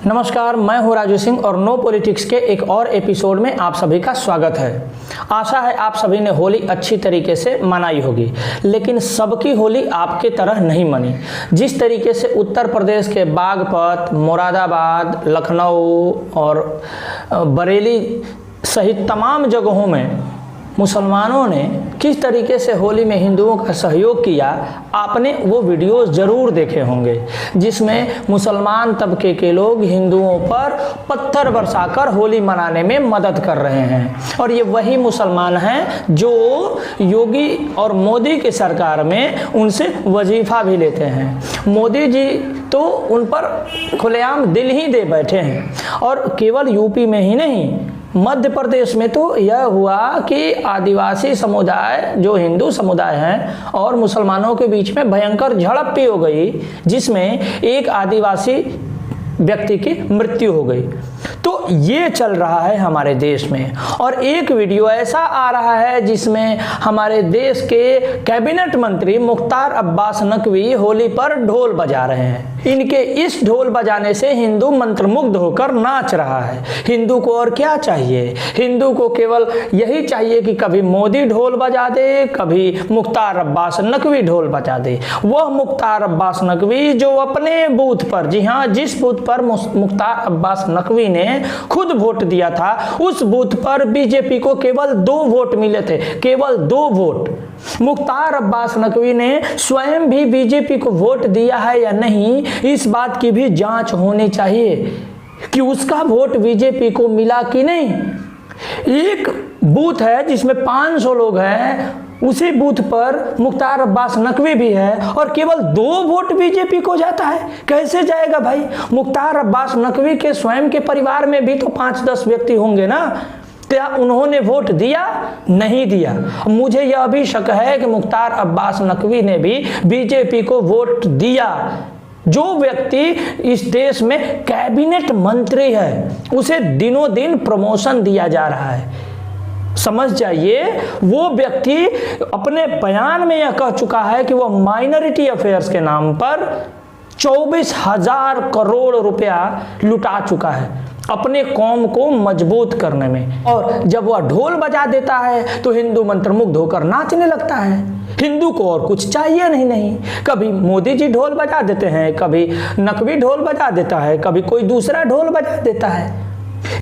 नमस्कार, मैं हूं राजू सिंह और नो पॉलिटिक्स के एक और एपिसोड में आप सभी का स्वागत है। आशा है आप सभी ने होली अच्छी तरीके से मनाई होगी, लेकिन सबकी होली आपके तरह नहीं मनी। जिस तरीके से उत्तर प्रदेश के बागपत, मुरादाबाद, लखनऊ और बरेली सहित तमाम जगहों में मुसलमानों ने किस तरीके से होली में हिंदुओं का सहयोग किया, आपने वो वीडियोस ज़रूर देखे होंगे, जिसमें मुसलमान तबके के लोग हिंदुओं पर पत्थर बरसाकर होली मनाने में मदद कर रहे हैं। और ये वही मुसलमान हैं जो योगी और मोदी की सरकार में उनसे वजीफ़ा भी लेते हैं। मोदी जी तो उन पर खुलेआम दिल ही दे बैठे हैं। और केवल यूपी में ही नहीं, मध्य प्रदेश में तो यह हुआ कि आदिवासी समुदाय जो हिंदू समुदाय हैं और मुसलमानों के बीच में भयंकर झड़प भी हो गई, जिसमें एक आदिवासी व्यक्ति की मृत्यु हो गई। तो ये चल रहा है हमारे देश में। और एक वीडियो ऐसा आ रहा है जिसमें हमारे देश के कैबिनेट मंत्री मुख्तार अब्बास नकवी होली पर ढोल बजा रहे हैं। इनके इस ढोल बजाने से हिंदू मंत्रमुग्ध होकर नाच रहा है। हिंदू को और क्या चाहिए? हिंदू को केवल यही चाहिए कि कभी मोदी ढोल बजा दे, कभी मुख्तार अब्बास नकवी ढोल बजा दे। वह मुख्तार अब्बास नकवी जो अपने बूथ पर, जी हाँ, जिस बूथ पर मुख्तार अब्बास नकवी ने खुद वोट दिया था, उस बूथ पर बीजेपी को केवल 2 वोट मिले थे, केवल 2 वोट। मुख्तार अब्बास नकवी ने स्वयं भी बीजेपी को वोट दिया है या नहीं, इस बात की भी जांच होनी चाहिए कि उसका वोट बीजेपी को मिला कि नहीं। एक बूथ है जिसमें 500 लोग हैं, उसी बूथ पर मुख्तार अब्बास नकवी भी है और केवल 2 वोट बीजेपी को जाता है। कैसे जाएगा भाई? मुख्तार अब्बास नकवी के स्वयं के परिवार में भी तो 5-10 व्यक्ति होंगे ना। क्या उन्होंने वोट दिया? नहीं दिया। मुझे यह भी शक है कि मुख्तार अब्बास नकवी ने भी बीजेपी को वोट दिया। जो व्यक्ति इस देश में कैबिनेट मंत्री है, उसे दिनों दिन प्रमोशन दिया जा रहा है। समझ जाइए, वो व्यक्ति अपने बयान में यह कह चुका है कि वह माइनॉरिटी अफेयर्स के नाम पर 24,000 करोड़ रुपया लुटा चुका है अपने कौम को मजबूत करने में। और जब वह ढोल बजा देता है तो हिंदू मंत्रमुग्ध होकर नाचने लगता है। हिंदू को और कुछ चाहिए नहीं। कभी मोदी जी ढोल बजा देते हैं, कभी नकवी ढोल बजा देता है, कभी कोई दूसरा ढोल बजा देता है।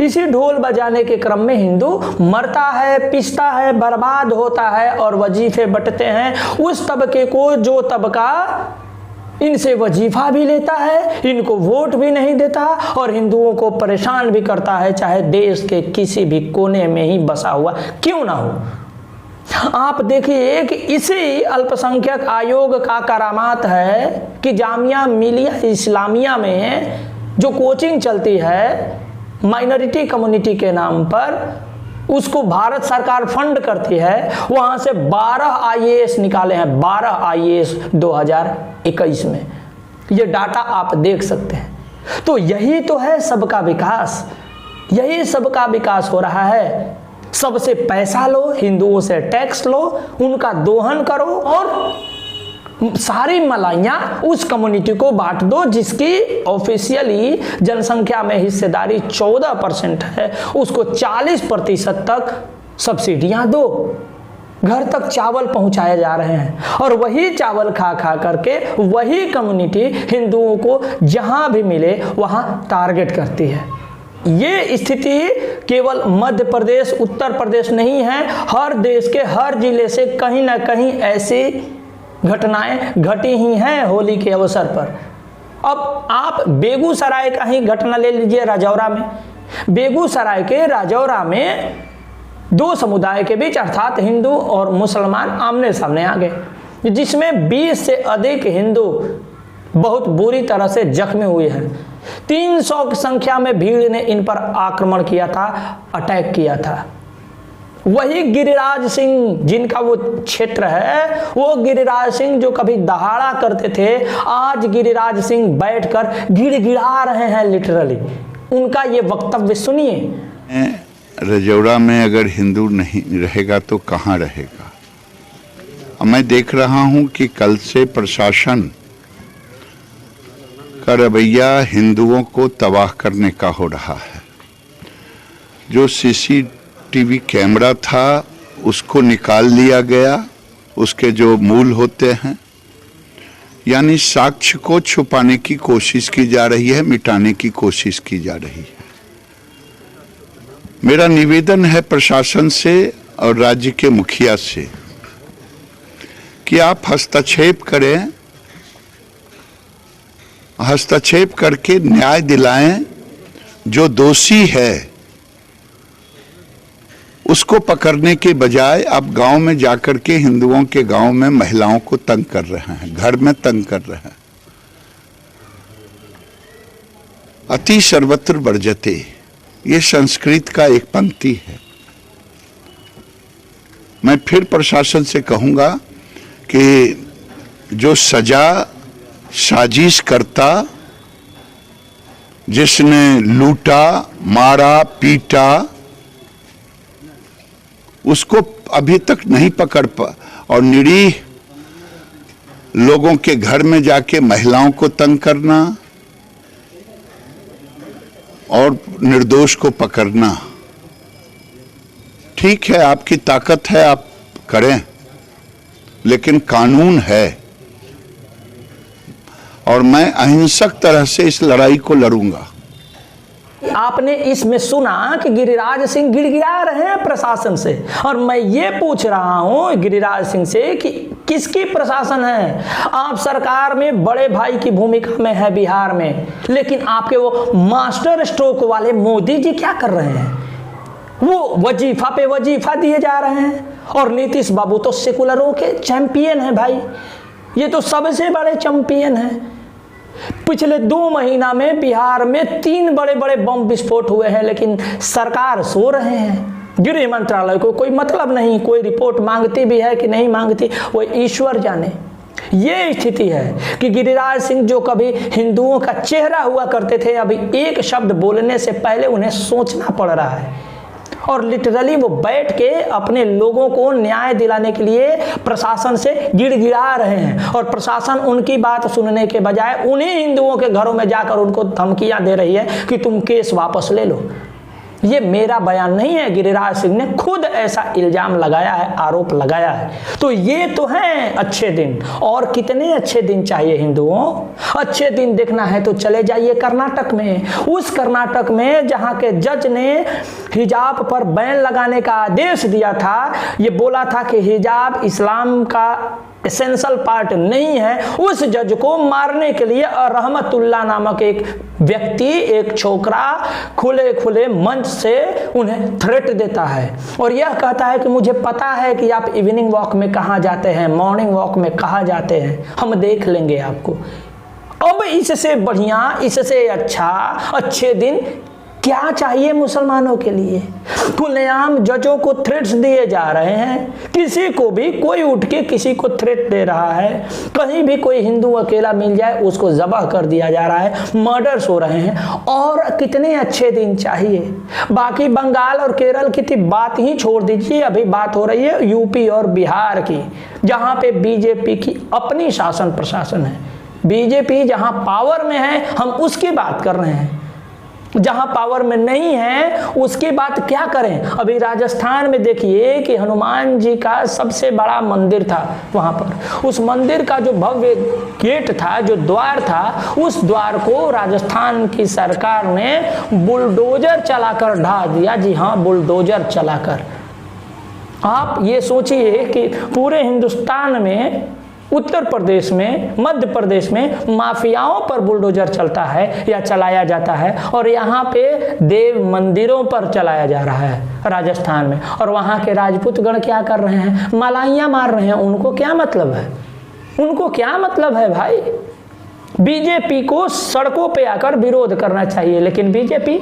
इसी ढोल बजाने के क्रम में हिंदू मरता है, पिसता है, बर्बाद होता है और वजीफे बंटते हैं उस तबके को जो तबका इनसे वजीफा भी लेता है, इनको वोट भी नहीं देता और हिंदुओं को परेशान भी करता है, चाहे देश के किसी भी कोने में ही बसा हुआ क्यों ना हो। आप देखिए कि इसी अल्पसंख्यक आयोग का करामात है कि जामिया मिलिया इस्लामिया में जो कोचिंग चलती है माइनॉरिटी कम्युनिटी के नाम पर, उसको भारत सरकार फंड करती है। वहां से 12 आईएएस निकाले हैं, 12 आईएएस 2021 में। ये डाटा आप देख सकते हैं। तो यही तो है सबका विकास, यही सबका विकास हो रहा है। सबसे पैसा लो, हिंदुओं से टैक्स लो, उनका दोहन करो और सारी मलाइयाँ उस कम्युनिटी को बांट दो जिसकी ऑफिशियली जनसंख्या में हिस्सेदारी 14% है, उसको 40% तक सब्सिडियां दो। घर तक चावल पहुंचाए जा रहे हैं और वही चावल खा करके वही कम्युनिटी हिंदुओं को जहां भी मिले वहां टारगेट करती है। ये स्थिति केवल मध्य प्रदेश, उत्तर प्रदेश नहीं है, हर देश के हर जिले से कहीं ना कहीं ऐसी घटनाएं घटी ही हैं होली के अवसर पर। अब आप बेगूसराय का ही घटना ले लीजिए, राजौरा में। बेगूसराय के राजौरा में 2 समुदाय के बीच अर्थात हिंदू और मुसलमान आमने सामने आ गए, जिसमें 20 से अधिक हिंदू बहुत बुरी तरह से जख्मी हुए हैं। 300 की संख्या में भीड़ ने इन पर आक्रमण किया था, अटैक किया था। वही गिरिराज सिंह जिनका वो क्षेत्र है, वो गिरिराज सिंह जो कभी दहाड़ा करते थे, आज गिरिराज सिंह बैठकर गिड़गिड़ा रहे हैं लिटरली। उनका ये वक्तव्य सुनिए। राजौरा में अगर हिंदू नहीं रहेगा तो कहाँ रहेगा? मैं देख रहा हूँ कि कल से प्रशासन का रवैया हिंदुओं को तबाह करने का हो रहा है। जो सीसीटीवी कैमरा था उसको निकाल लिया गया, उसके जो मूल होते हैं, यानी साक्ष्य को छुपाने की कोशिश की जा रही है, मिटाने की कोशिश की जा रही है। मेरा निवेदन है प्रशासन से और राज्य के मुखिया से कि आप हस्तक्षेप करें, हस्तक्षेप करके न्याय दिलाएं। जो दोषी है उसको पकड़ने के बजाय आप गांव में जाकर के हिंदुओं के गांव में महिलाओं को तंग कर रहे हैं, घर में तंग कर रहे हैं। अति सर्वत्र वर्जते, ये संस्कृत का एक पंक्ति है। मैं फिर प्रशासन से कहूंगा कि जो सजा साजिश करता, जिसने लूटा, मारा, पीटा, उसको अभी तक नहीं पकड़ पा, और निरीह लोगों के घर में जाके महिलाओं को तंग करना और निर्दोष को पकड़ना। ठीक है, आपकी ताकत है, आप करें, लेकिन कानून है और मैं अहिंसक तरह से इस लड़ाई को लड़ूंगा। आपने इसमें सुना कि गिरिराज सिंह गिड़गिड़ा रहे हैं प्रशासन से, और मैं ये पूछ रहा हूं गिरिराज सिंह से कि किसकी प्रशासन है? आप सरकार में बड़े भाई की भूमिका में है बिहार में, लेकिन आपके वो मास्टर स्ट्रोक वाले मोदी जी क्या कर रहे हैं? वो वजीफा पे वजीफा दिए जा रहे हैं, और नीतीश बाबू तो सेकुलरों के चैंपियन हैं भाई, ये तो सबसे बड़े चैंपियन हैं। पिछले 2 महीना में बिहार में 3 बड़े बड़े बम विस्फोट हुए हैं, लेकिन सरकार सो रहे हैं। गृह मंत्रालय को कोई मतलब नहीं, कोई रिपोर्ट मांगती भी है कि नहीं मांगती वो ईश्वर जाने। ये स्थिति है कि गिरिराज सिंह जो कभी हिंदुओं का चेहरा हुआ करते थे, अभी एक शब्द बोलने से पहले उन्हें सोचना पड़ रहा है, और लिटरली वो बैठ के अपने लोगों को न्याय दिलाने के लिए प्रशासन से गिड़गिड़ा रहे हैं, और प्रशासन उनकी बात सुनने के बजाय उन्हीं हिंदुओं के घरों में जाकर उनको धमकियां दे रही है कि तुम केस वापस ले लो। ये मेरा बयान नहीं है, गिरिराज सिंह ने खुद ऐसा इल्जाम लगाया है, आरोप लगाया है। तो ये तो हैं अच्छे दिन, और कितने अच्छे दिन चाहिए हिंदुओं? अच्छे दिन देखना है तो चले जाइए कर्नाटक में। उस कर्नाटक में जहां के जज ने हिजाब पर बैन लगाने का आदेश दिया था, ये बोला था कि हिजाब इस्लाम का एसेंशियल पार्ट नहीं है, उस जज को मारने के लिए रहमतुल्लाह नामक एक व्यक्ति, एक छोकरा खुले खुले मंच से उन्हें थ्रेट देता है, और यह कहता है कि मुझे पता है कि आप इवनिंग वॉक में कहाँ जाते हैं, मॉर्निंग वॉक में कहाँ जाते हैं, हम देख लेंगे आपको। अब इससे बढ़िया, इससे अच्छा अच्छे दिन क्या चाहिए मुसलमानों के लिए? खुलेआम जजों को थ्रेट्स दिए जा रहे हैं, किसी को भी कोई उठ के किसी को थ्रेट दे रहा है, कहीं भी कोई हिंदू अकेला मिल जाए उसको ज़बह कर दिया जा रहा है, मर्डर्स हो रहे हैं, और कितने अच्छे दिन चाहिए? बाकी बंगाल और केरल की तो बात ही छोड़ दीजिए, अभी बात हो रही है यूपी और बिहार की, जहाँ पे बीजेपी की अपनी शासन प्रशासन है। बीजेपी जहाँ पावर में है हम उसकी बात कर रहे हैं, जहां पावर में नहीं है उसकी बात क्या करें? अभी राजस्थान में देखिए कि हनुमान जी का सबसे बड़ा मंदिर था, वहां पर उस मंदिर का जो भव्य गेट था, जो द्वार था, उस द्वार को राजस्थान की सरकार ने बुलडोजर चलाकर ढा दिया। जी हाँ, बुलडोजर चलाकर। आप ये सोचिए कि पूरे हिंदुस्तान में, उत्तर प्रदेश में, मध्य प्रदेश में माफियाओं पर बुलडोजर चलता है या चलाया जाता है, और यहाँ पे देव मंदिरों पर चलाया जा रहा है राजस्थान में। और वहाँ के राजपूतगण क्या कर रहे हैं? मलाइयाँ मार रहे हैं। उनको क्या मतलब है? उनको क्या मतलब है भाई? बीजेपी को सड़कों पे आकर विरोध करना चाहिए, लेकिन बीजेपी,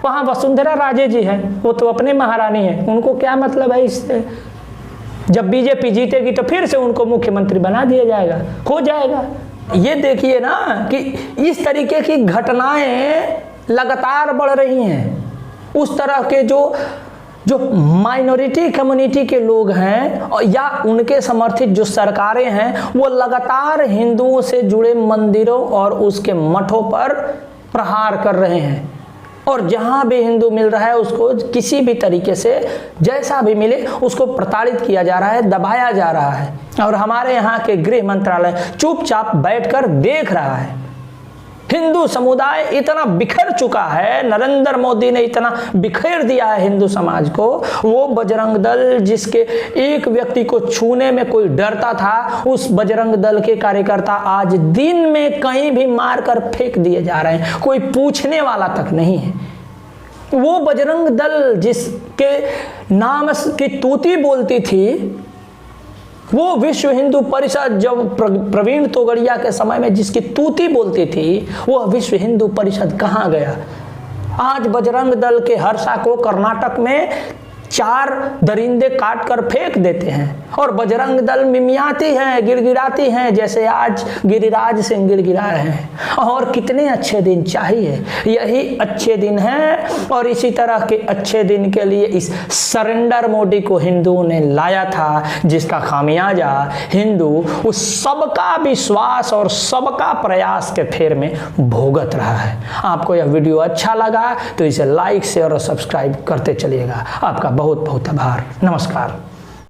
वहाँ वसुंधरा राजे जी हैं, वो तो अपने महारानी है, उनको क्या मतलब है इससे? जब बीजेपी जीतेगी तो फिर से उनको मुख्यमंत्री बना दिया जाएगा, हो जाएगा। ये देखिए ना कि इस तरीके की घटनाएं लगातार बढ़ रही हैं। उस तरह के जो जो माइनॉरिटी कम्युनिटी के लोग हैं और या उनके समर्थित जो सरकारें हैं वो लगातार हिंदुओं से जुड़े मंदिरों और उसके मठों पर प्रहार कर रहे हैं और जहां भी हिंदू मिल रहा है उसको किसी भी तरीके से जैसा भी मिले उसको प्रताड़ित किया जा रहा है, दबाया जा रहा है और हमारे यहाँ के गृह मंत्रालय चुपचाप बैठकर देख रहा है। हिंदू समुदाय इतना बिखर चुका है, नरेंद्र मोदी ने इतना बिखेर दिया है हिंदू समाज को। वो बजरंग दल जिसके एक व्यक्ति को छूने में कोई डरता था, उस बजरंग दल के कार्यकर्ता आज दिन में कहीं भी मारकर फेंक दिए जा रहे हैं, कोई पूछने वाला तक नहीं है। वो बजरंग दल जिसके नाम की तूती बोलती थी, वो विश्व हिंदू परिषद जब प्रवीण तोगड़िया के समय में जिसकी तूती बोलती थी, वो विश्व हिंदू परिषद कहाँ गया? आज बजरंग दल के हर्षा को कर्नाटक में 4 दरिंदे काट कर फेंक देते हैं और बजरंग दल मिमियाती हैं, गिड़गिड़ाती हैं, जैसे आज गिरिराज सिंह गिड़गिड़ा रहे हैं। और कितने अच्छे दिन चाहिए, यही अच्छे दिन हैं और इसी तरह के अच्छे दिन के लिए इस सरेंडर मोदी को हिंदुओं ने लाया था, जिसका खामियाजा हिंदू उस सबका विश्वास और सबका प्रयास के फेर में भुगत रहा है। आपको यह वीडियो अच्छा लगा तो इसे लाइक शेयर और सब्सक्राइब करते चलिएगा। आपका बहुत बहुत आभार। नमस्कार।